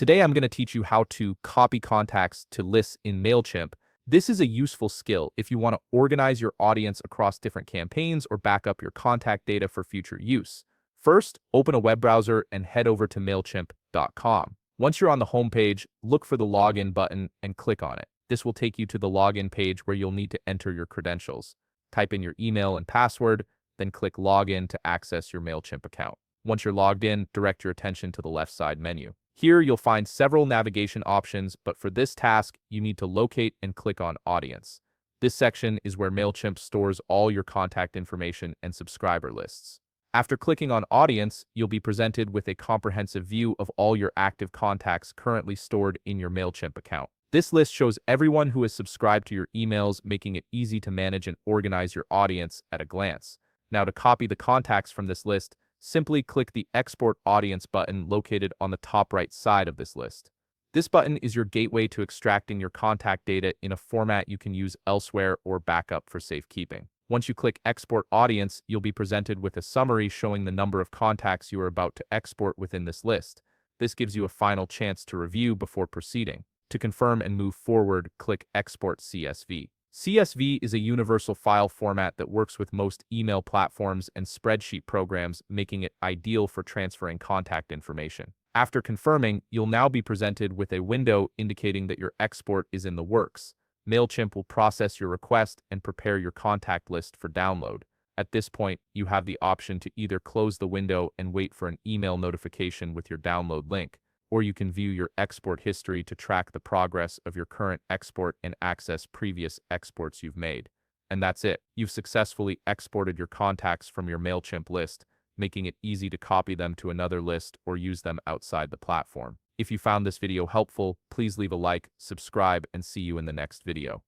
Today I'm going to teach you how to copy contacts to lists in Mailchimp. This is a useful skill if you want to organize your audience across different campaigns or back up your contact data for future use. First, open a web browser and head over to Mailchimp.com. Once you're on the home page, look for the login button and click on it. This will take you to the login page where you'll need to enter your credentials. Type in your email and password, then click Login to access your Mailchimp account. Once you're logged in, direct your attention to the left side menu. Here you'll find several navigation options, but for this task, you need to locate and click on Audience. This section is where Mailchimp stores all your contact information and subscriber lists. After clicking on Audience, you'll be presented with a comprehensive view of all your active contacts currently stored in your Mailchimp account. This list shows everyone who has subscribed to your emails, making it easy to manage and organize your audience at a glance. Now, to copy the contacts from this list, simply click the Export Audience button located on the top right side of this list. This button is your gateway to extracting your contact data in a format you can use elsewhere or backup for safekeeping. Once you click Export Audience, you'll be presented with a summary showing the number of contacts you are about to export within this list. This gives you a final chance to review before proceeding. To confirm and move forward, click Export CSV. CSV is a universal file format that works with most email platforms and spreadsheet programs, making it ideal for transferring contact information. After confirming, you'll now be presented with a window indicating that your export is in the works. Mailchimp will process your request and prepare your contact list for download. At this point, you have the option to either close the window and wait for an email notification with your download link, or you can view your export history to track the progress of your current export and access previous exports you've made. And that's it. You've successfully exported your contacts from your Mailchimp list, making it easy to copy them to another list or use them outside the platform. If you found this video helpful, please leave a like, subscribe, and see you in the next video.